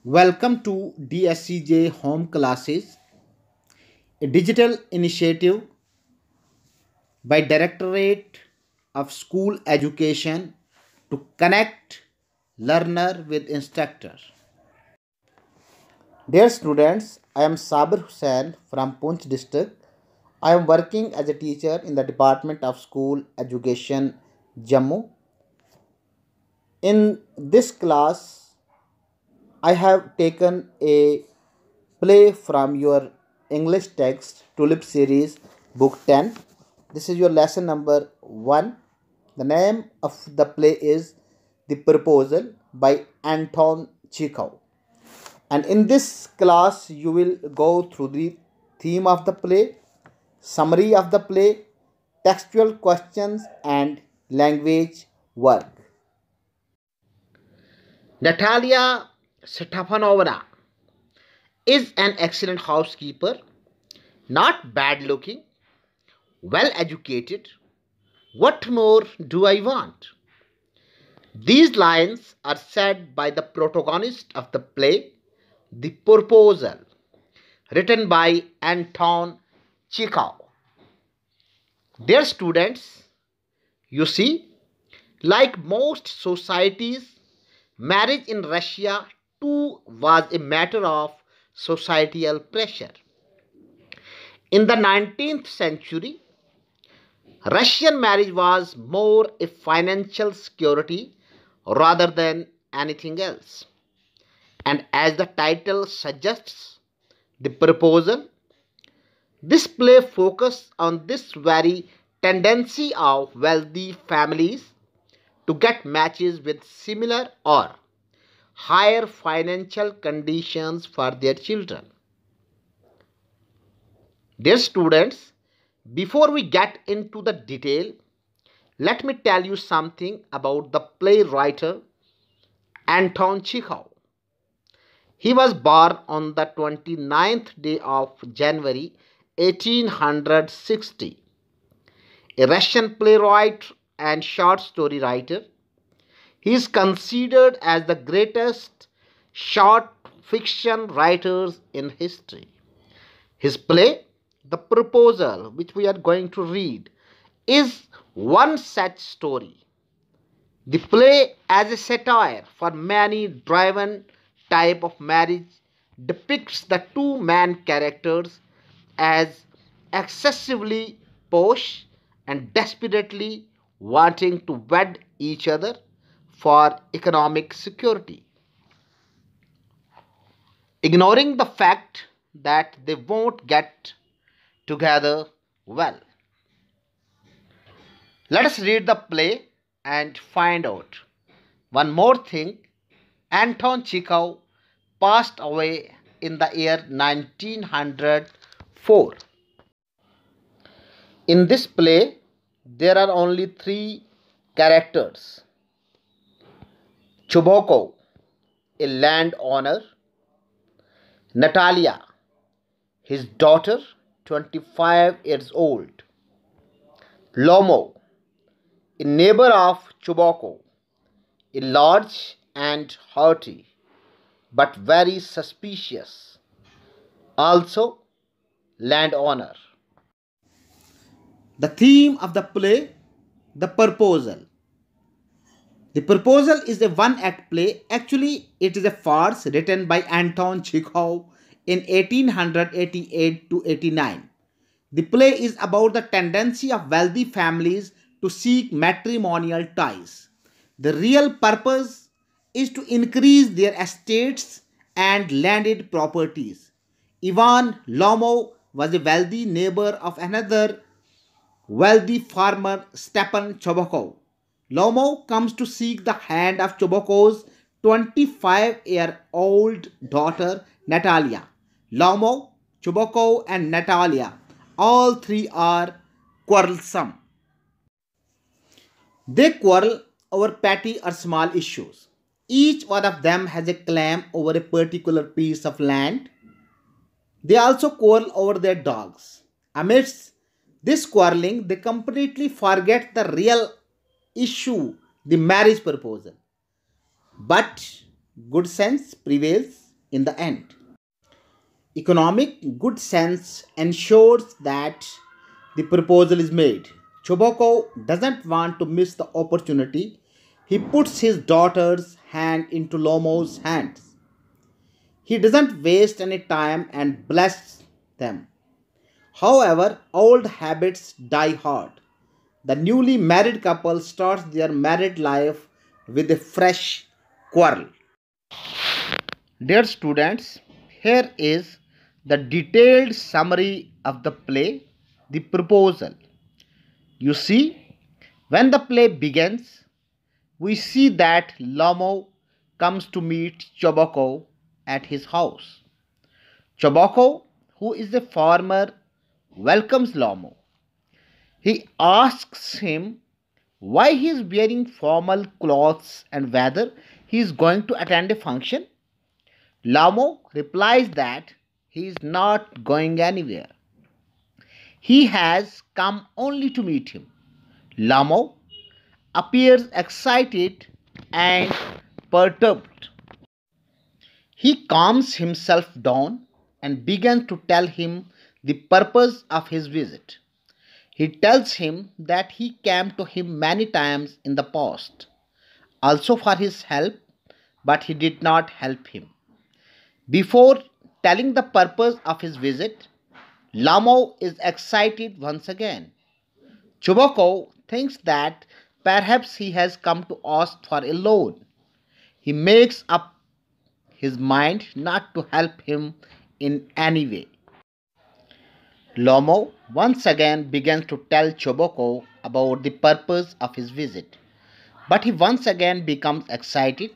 Welcome to DSCJ Home Classes, a digital initiative by Directorate of School Education to connect learner with instructor. Dear students, I am Sabir Hussain from Poonch district. I am working as a teacher in the Department of School Education, Jammu. In this class, I have taken a play from your English text Tulip series book 10. This is your lesson number 1. The name of the play is The Proposal by Anton Chekov. And in this class you will go through the theme of the play, summary of the play, textual questions and language work. Natalya Stefanovna is an excellent housekeeper, not bad looking, well educated. What more do I want? These lines are said by the protagonist of the play, The Proposal, written by Anton Chekov. Dear students, you see, like most societies, marriage in Russia too was a matter of societal pressure. In the 19th century, Russian marriage was more a financial security rather than anything else. And as the title suggests, The Proposal, this play focuses on this very tendency of wealthy families to get matches with similar or higher financial conditions for their children. Dear students, before we get into the detail, let me tell you something about the playwright Anton Chekov. He was born on the 29th day of January 1860. A Russian playwright and short story writer, he is considered as the greatest short fiction writers in history. His play, The Proposal, which we are going to read, is one such story. The play, as a satire for many driven type of marriage, depicts the two main characters as excessively posh and desperately wanting to wed each other for economic security, ignoring the fact that they won't get together well. Let us read the play and find out. One more thing, Anton Chekov passed away in the year 1904. In this play, there are only three characters: Chubokov, a landowner; Natalya, his daughter, 25 years old; Lomo, a neighbor of Chubokov, a large and haughty, but very suspicious, also landowner. The theme of the play, The Proposal. The Proposal is a one-act play. Actually, it is a farce written by Anton Chekov in 1888 to 89. The play is about the tendency of wealthy families to seek matrimonial ties. The real purpose is to increase their estates and landed properties. Ivan Lomo was a wealthy neighbor of another wealthy farmer, Stepan Chobokov. Lomo comes to seek the hand of Chobokov's 25-year-old daughter Natalya. Lomo, Chobokov and Natalya, all three are quarrelsome. They quarrel over petty or small issues. Each one of them has a claim over a particular piece of land. They also quarrel over their dogs. Amidst this quarreling, they completely forget the real issue, the marriage proposal. But good sense prevails. in the end. Economic good sense ensures that the proposal is made. Choboko doesn't want to miss the opportunity. He puts his daughter's hand into Lomo's hands. He doesn't waste any time and blesses them. However, old habits die hard. The newly married couple starts their married life with a fresh quarrel. Dear students, here is the detailed summary of the play, The Proposal. You see, when the play begins, we see that Lomo comes to meet Choboko at his house. Choboko, who is a farmer, welcomes Lomo. He asks him why he is wearing formal clothes and whether he is going to attend a function. Lomo replies that he is not going anywhere. He has come only to meet him. Lomo appears excited and perturbed. He calms himself down and begins to tell him the purpose of his visit. He tells him that he came to him many times in the past, also for his help, but he did not help him. Before telling the purpose of his visit, Lamo is excited once again. Chuboko thinks that perhaps he has come to ask for a loan. He makes up his mind not to help him in any way. Lomo once again begins to tell Choboko about the purpose of his visit, but he once again becomes excited.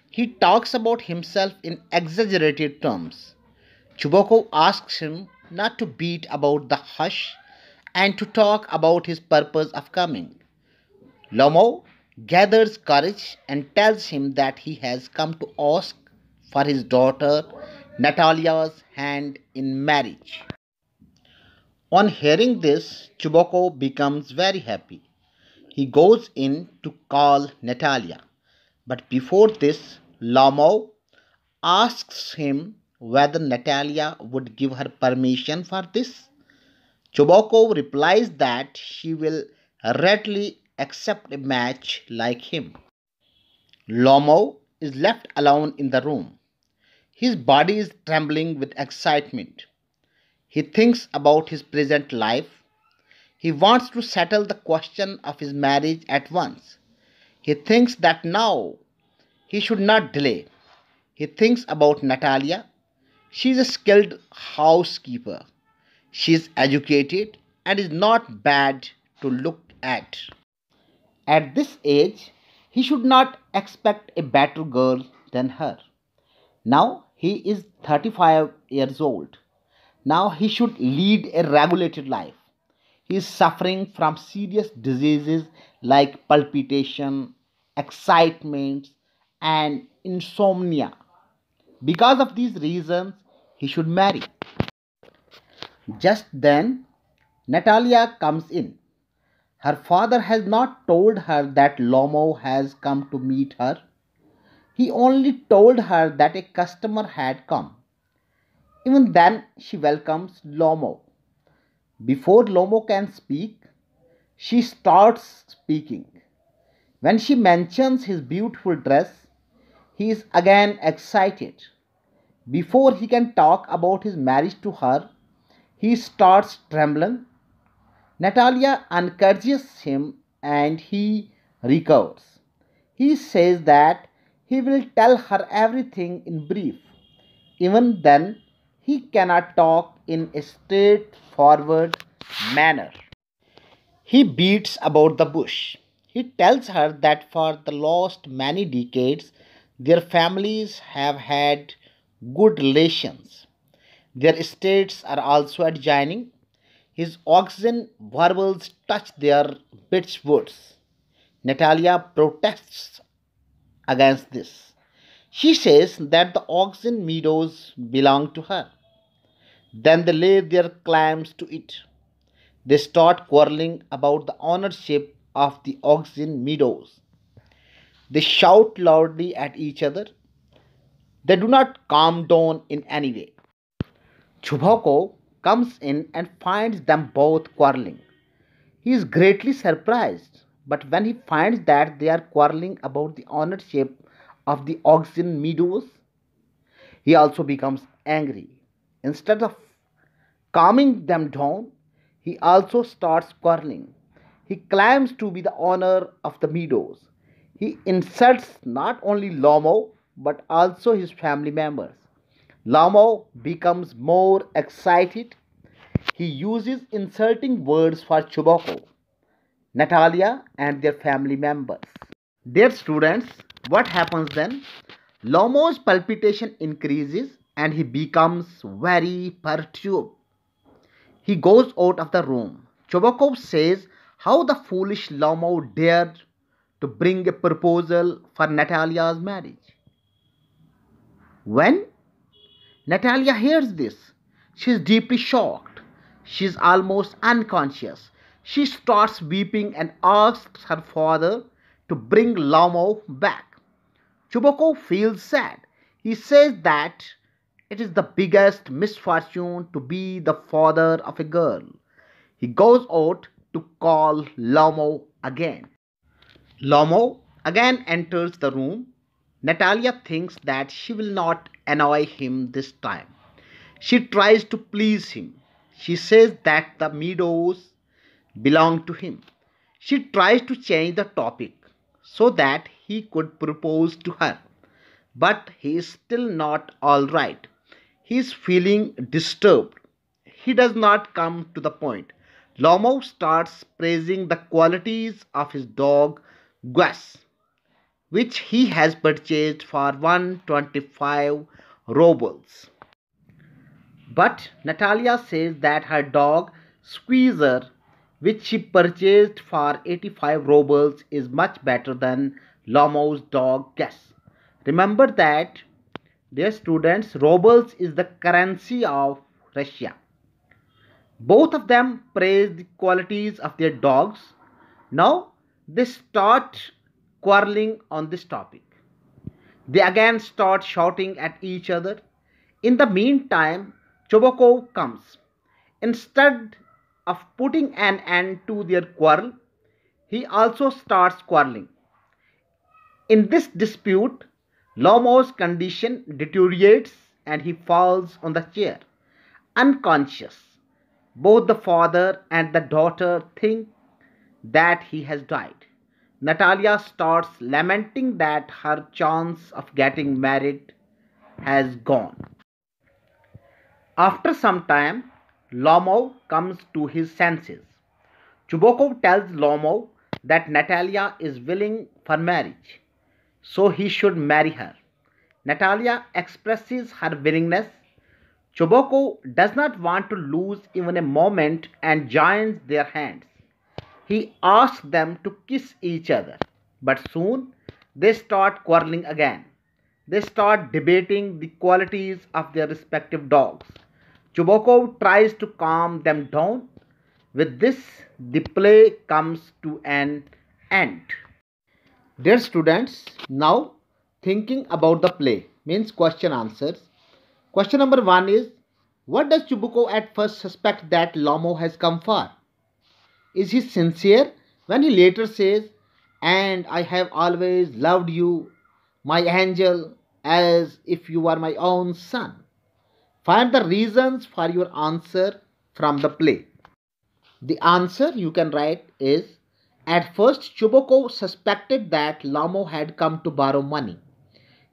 He talks about himself in exaggerated terms. Choboko asks him not to beat about the hush and to talk about his purpose of coming. Lomo gathers courage and tells him that he has come to ask for his daughter Natalya's hand in marriage. On hearing this, Chuboko becomes very happy. He goes in to call Natalya. But before this, Lomo asks him whether Natalya would give her permission for this. Chuboko replies that she will readily accept a match like him. Lomo is left alone in the room. His body is trembling with excitement. He thinks about his present life. He wants to settle the question of his marriage at once. He thinks that now he should not delay. He thinks about Natalia. She is a skilled housekeeper. She is educated and is not bad to look at. At this age, he should not expect a better girl than her. Now he is 35 years old. Now he should lead a regulated life. He is suffering from serious diseases like palpitation, excitement, and insomnia. Because of these reasons, he should marry. Just then, Natalia comes in. Her father has not told her that Lomo has come to meet her. He only told her that a customer had come. Even then, she welcomes Lomo. Before Lomo can speak, she starts speaking. When she mentions his beautiful dress, he is again excited. Before he can talk about his marriage to her, he starts trembling. Natalia encourages him and he recovers. He says that he will tell her everything in brief. Even then, he cannot talk in a straightforward manner. He beats about the bush. He tells her that for the last many decades, their families have had good relations. Their estates are also adjoining. His oxen warbles touch their bitch woods. Natalia protests against this. She says that the oxen meadows belong to her. Then they lay their claims to it. They start quarreling about the ownership of the oxen meadows. They shout loudly at each other. They do not calm down in any way. Chuboko comes in and finds them both quarreling. He is greatly surprised, but when he finds that they are quarreling about the ownership of the oxen meadows, he also becomes angry. Instead of calming them down, he also starts quarreling. He claims to be the owner of the meadows. He insults not only Lomo but also his family members. Lomo becomes more excited. He uses insulting words for Chuboko, Natalia, and their family members. Dear students, what happens then? Lomo's palpitation increases and he becomes very perturbed. He goes out of the room. Chobakov says how the foolish Lomo dared to bring a proposal for Natalia's marriage. When Natalia hears this, she is deeply shocked. She is almost unconscious. She starts weeping and asks her father to bring Lomo back. Chuboko feels sad. He says that it is the biggest misfortune to be the father of a girl. He goes out to call Lomo again. Lomo again enters the room. Natalia thinks that she will not annoy him this time. She tries to please him. She says that the meadows belong to him. She tries to change the topic so that he could propose to her. But he is still not all right. He is feeling disturbed. He does not come to the point. Lomo starts praising the qualities of his dog Gus, which he has purchased for 125 rubles. But Natalia says that her dog Squeezer, which she purchased for 85 rubles, is much better than Lomo's dog Gus. Remember that, dear students, rubles is the currency of Russia. Both of them praise the qualities of their dogs. Now they start quarreling on this topic. They again start shouting at each other. In the meantime, Chobokov comes. Instead of putting an end to their quarrel, he also starts quarreling. In this dispute, Lomo's condition deteriorates and he falls on the chair, unconscious. Both the father and the daughter think that he has died. Natalia starts lamenting that her chance of getting married has gone. After some time, Lomov comes to his senses. Chubokov tells Lomov that Natalia is willing for marriage, so he should marry her. Natalia expresses her willingness. Chubokov does not want to lose even a moment and joins their hands. He asks them to kiss each other, but soon they start quarreling again. They start debating the qualities of their respective dogs. Chubokov tries to calm them down. With this, the play comes to an end. Dear students, now thinking about the play means question answers. Question number 1 is, what does Chubukov at first suspect that Lomo has come for? Is he sincere when he later says, and I have always loved you, my angel, as if you were my own son? Find the reasons for your answer from the play. The answer you can write is, at first Chubukov suspected that Lomo had come to borrow money.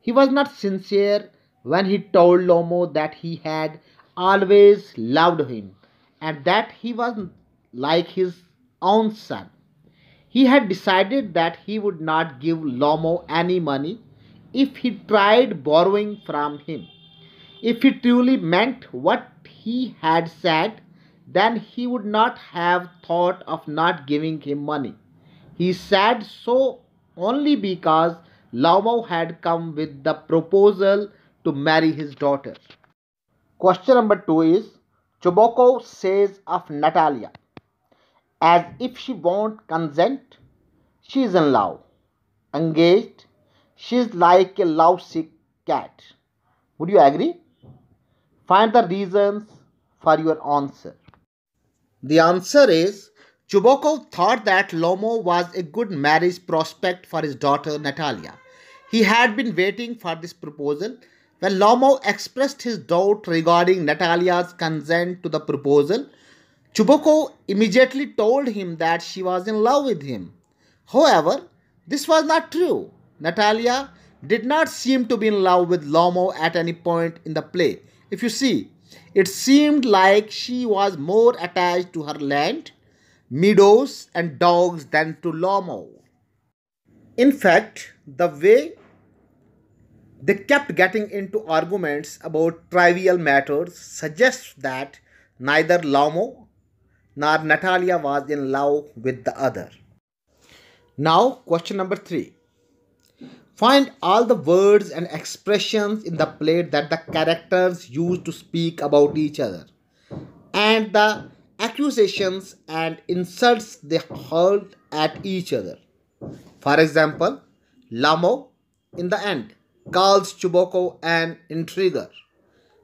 He was not sincere when he told Lomo that he had always loved him and that he was like his own son. He had decided that he would not give Lomo any money if he tried borrowing from him. If he truly meant what he had said, then he would not have thought of not giving him money. He said so only because Lomo had come with the proposal to marry his daughter. Question number 2 is, Chubokov says of Natalia, as if she won't consent, she is in love. Engaged, she is like a lovesick cat. Would you agree? Find the reasons for your answer. The answer is Chubokov thought that Lomo was a good marriage prospect for his daughter Natalia. He had been waiting for this proposal. When Lomo expressed his doubt regarding Natalia's consent to the proposal, Chubokov immediately told him that she was in love with him. However, this was not true. Natalia did not seem to be in love with Lomo at any point in the play. If you see, it seemed like she was more attached to her land, meadows, and dogs than to Lomo. In fact, the way they kept getting into arguments about trivial matters suggests that neither Lomo nor Natalia was in love with the other. Now, question number 3. Find all the words and expressions in the play that the characters use to speak about each other, and the accusations and insults they hurled at each other. For example, Lamo, in the end, calls Chuboko an intriguer,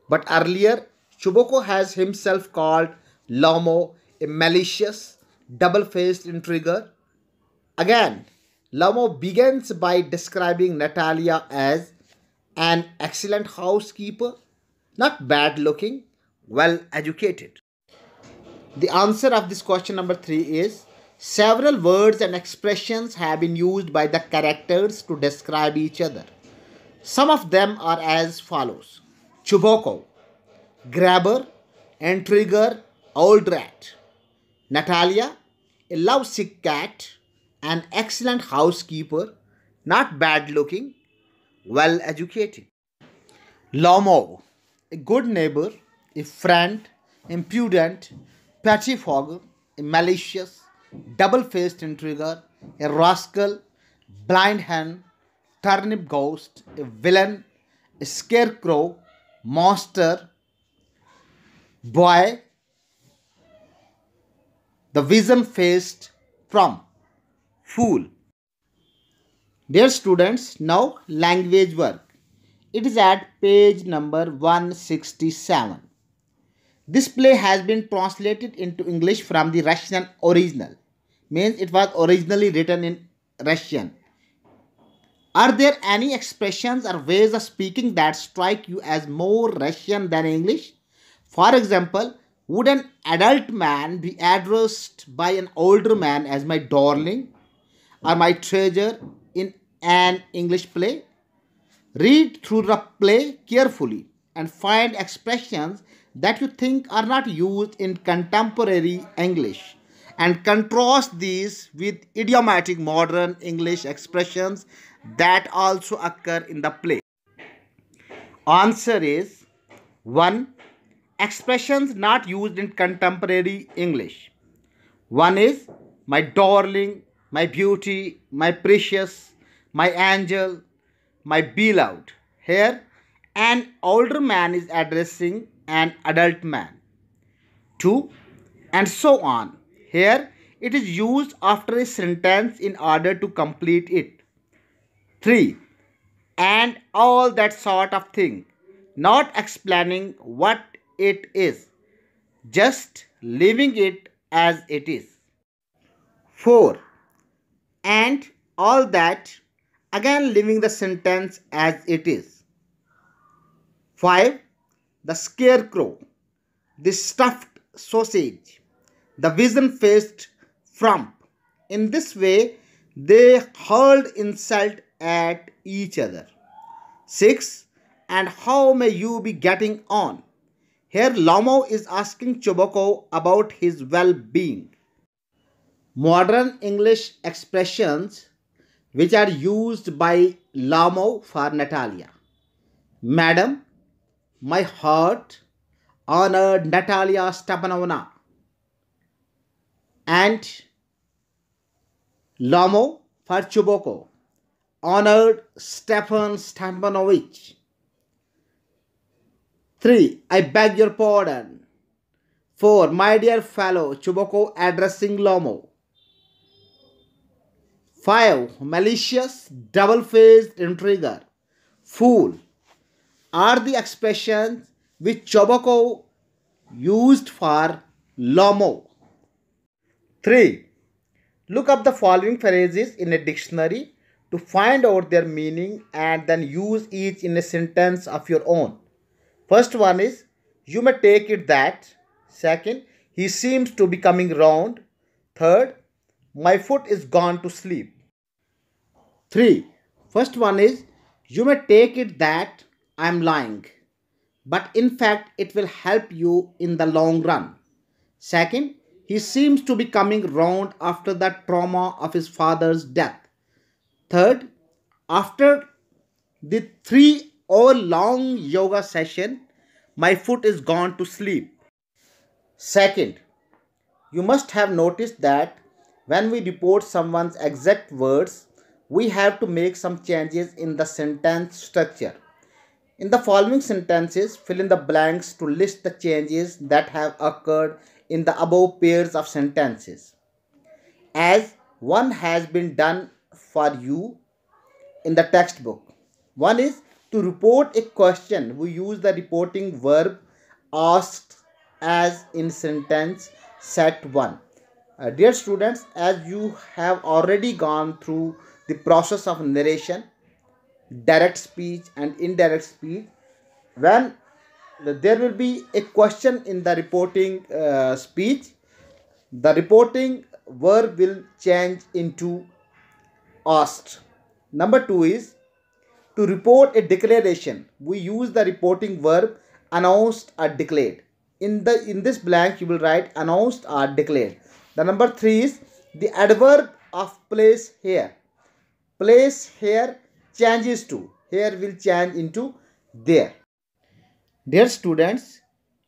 but earlier Chuboko has himself called Lamo a malicious, double-faced intriguer. Again, Lamo begins by describing Natalia as an excellent housekeeper, not bad looking, well educated. The answer of this question number 3 is several words and expressions have been used by the characters to describe each other. Some of them are as follows: Chuboko, grabber, intriguer, old rat. Natalia, a lovesick cat, an excellent housekeeper, not bad looking, well educated. Lomo, a good neighbor, a friend, impudent, pettifogger, a malicious, double-faced intriguer, a rascal, blind hen, turnip ghost, a villain, a scarecrow, monster, boy, the vision-faced, from fool. Dear students, now language work. It is at page number 167. This play has been translated into English from the Russian original. Means it was originally written in Russian. Are there any expressions or ways of speaking that strike you as more Russian than English? For example, would an adult man be addressed by an older man as my darling or my treasure in an English play? Read through the play carefully and find expressions that you think are not used in contemporary English and contrast these with idiomatic modern English expressions that also occur in the play. Answer is 1. Expressions not used in contemporary English. One is my darling, my beauty, my precious, my angel, my beloved. Here, an older man is addressing an adult man. 2. And so on. Here, it is used after a sentence in order to complete it. 3. And all that sort of thing. Not explaining what it is, just leaving it as it is. 4. And all that, again leaving the sentence as it is. 5. The scarecrow, the stuffed sausage, the vision-faced frump. In this way, they hurled insult at each other. 6. And how may you be getting on? Here Lomo is asking Chuboko about his well-being. Modern English expressions which are used by Lomo for Natalia. Madam, my heart honored Natalia Stepanovna. And Lomo for Chuboko, honored Stefan Stepanovich. 3. I beg your pardon. 4. My dear fellow, Chuboko addressing Lomo. 5. Malicious, double-faced intriguer, fool. are the expressions which Chobakov used for Lomo. 3. Look up the following phrases in a dictionary to find out their meaning and then use each in a sentence of your own. First one is, you may take it that. Second, he seems to be coming round. Third, my foot is gone to sleep. 3. First one is, you may take it that I am lying, but in fact it will help you in the long run. Second, he seems to be coming round after the trauma of his father's death. Third, after the 3 hour long yoga session, my foot is gone to sleep. Second, you must have noticed that when we report someone's exact words, we have to make some changes in the sentence structure. In the following sentences, fill in the blanks to list the changes that have occurred in the above pairs of sentences. As one has been done for you in the textbook. One is to report a question. We use the reporting verb asked as in sentence set 1. Dear students, as you have already gone through the process of narration, direct speech and indirect speech, when there will be a question in the reporting speech, the reporting verb will change into asked. Number 2 is to report a declaration. We use the reporting verb announced or declared. In this blank you will write announced or declared. The number 3 is the adverb of place here. Place here changes to. Here will change into there. Dear students,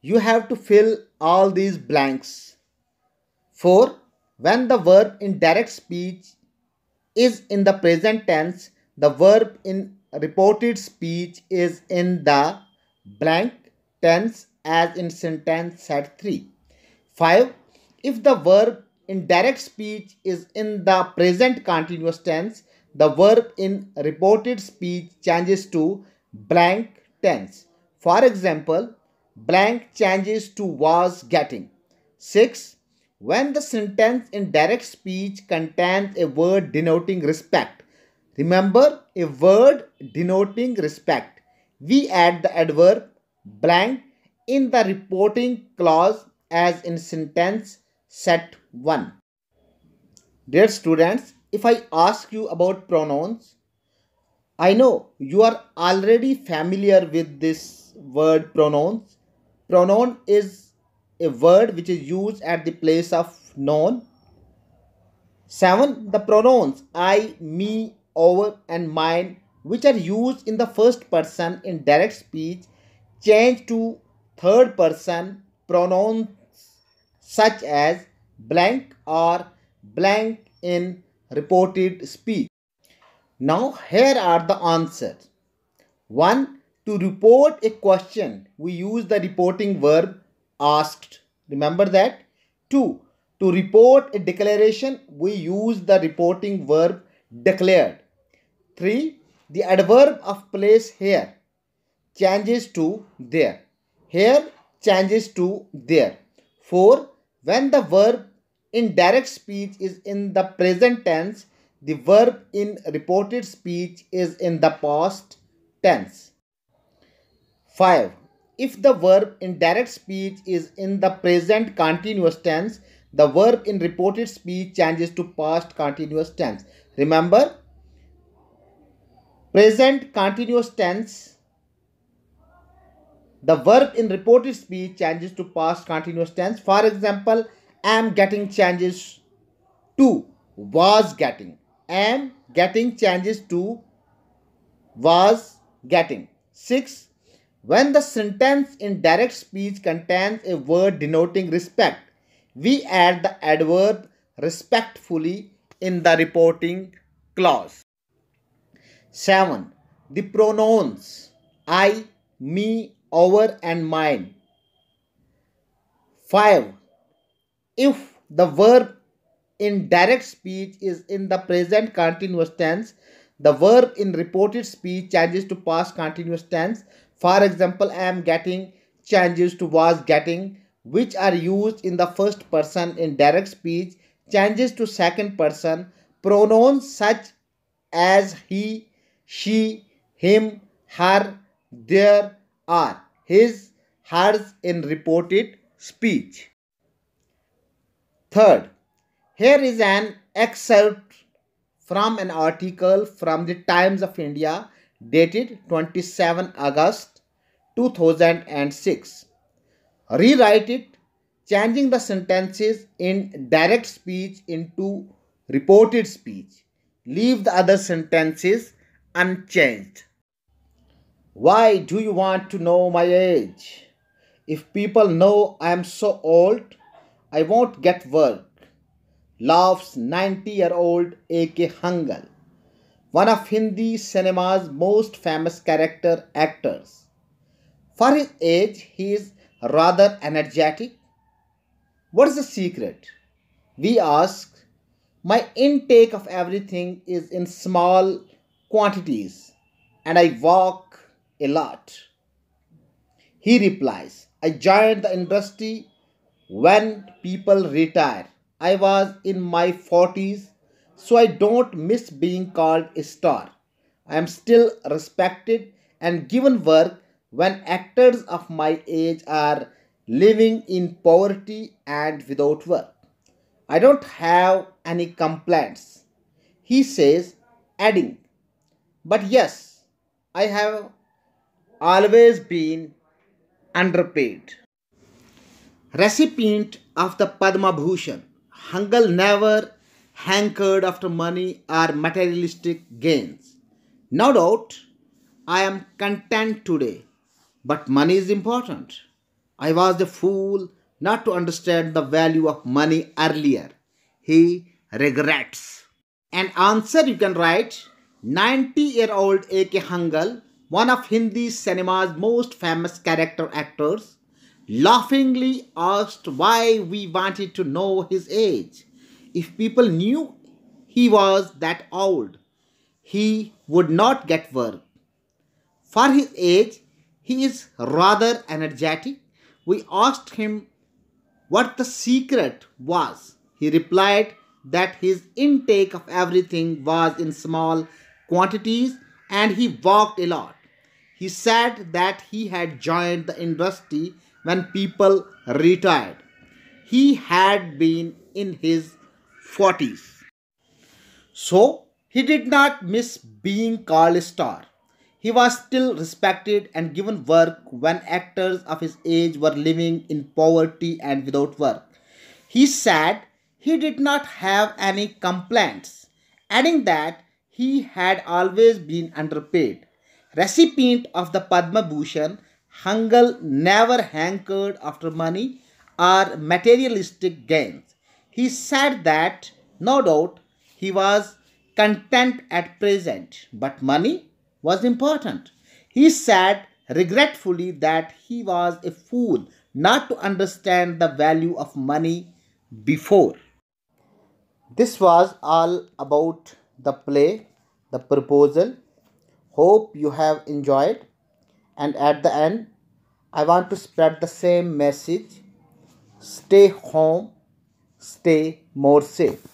you have to fill all these blanks. 4. When the verb in direct speech is in the present tense, the verb in reported speech is in the blank tense as in sentence set 3. 5. If the verb in direct speech is in the present continuous tense, the verb in reported speech changes to blank tense. For example, blank changes to was getting. 6. When the sentence in direct speech contains a word denoting respect. Remember, a word denoting respect. We add the adverb blank in the reporting clause as in sentence set 1. Dear students, if I ask you about pronouns, I know you are already familiar with this word pronouns. Pronoun is a word which is used at the place of noun. 7. The pronouns I, me, our and mine, which are used in the first person in direct speech, change to third person pronouns such as blank or blank in reported speech. Now here are the answers. 1. To report a question, we use the reporting verb asked. Remember that. 2. To report a declaration, we use the reporting verb declared. 3. The adverb of place here changes to there. Here changes to there. 4. When the verb in direct speech is in the present tense, the verb in reported speech is in the past tense. 5. If the verb in direct speech is in the present continuous tense, the verb in reported speech changes to past continuous tense. Remember, present continuous tense, the verb in reported speech changes to past continuous tense. For example, am getting changes to was getting. Am getting changes to was getting. 6. When the sentence in direct speech contains a word denoting respect, we add the adverb respectfully in the reporting clause. 7. The pronouns I, me, our and mine. 5. If the verb in direct speech is in the present continuous tense, the verb in reported speech changes to past continuous tense. For example, I am getting changes to was getting, which are used in the first person in direct speech, changes to second person, pronouns such as he, she, him, her, their, are, his, hers in reported speech. Third, here is an excerpt from an article from the Times of India dated 27 August 2006. Rewrite it, changing the sentences in direct speech into reported speech. Leave the other sentences unchanged. Why do you want to know my age? If people know I am so old, I won't get work. Laughs 90-year-old A.K. Hangal, one of Hindi cinema's most famous character actors. For his age, he is rather energetic. What is the secret? We ask. My intake of everything is in small quantities and I walk a lot. He replies, I joined the industry when people retire. I was in my 40s, so I don't miss being called a star. I am still respected and given work when actors of my age are living in poverty and without work. I don't have any complaints, he says, adding, but yes, I have always been underpaid. Recipient of the Padma Bhushan, Hangal never hankered after money or materialistic gains. No doubt, I am content today, but money is important. I was the fool not to understand the value of money earlier. He regrets. An answer you can write 90-year-old A.K. Hangal, one of Hindi cinema's most famous character actors, laughingly asked why we wanted to know his age. If people knew he was that old, he would not get work. For his age, he is rather energetic. We asked him what the secret was. He replied that his intake of everything was in small quantities and he walked a lot. He said that he had joined the industry when people retired. He had been in his 40s. So he did not miss being called a star. He was still respected and given work when actors of his age were living in poverty and without work. He said he did not have any complaints, adding that he had always been underpaid. Recipient of the Padma Bhushan, Hangal never hankered after money or materialistic gains. He said that, no doubt, he was content at present, but money was important. He said regretfully that he was a fool not to understand the value of money before. This was all about the play, the proposal. Hope you have enjoyed. And at the end, I want to spread the same message. Stay home, stay more safe.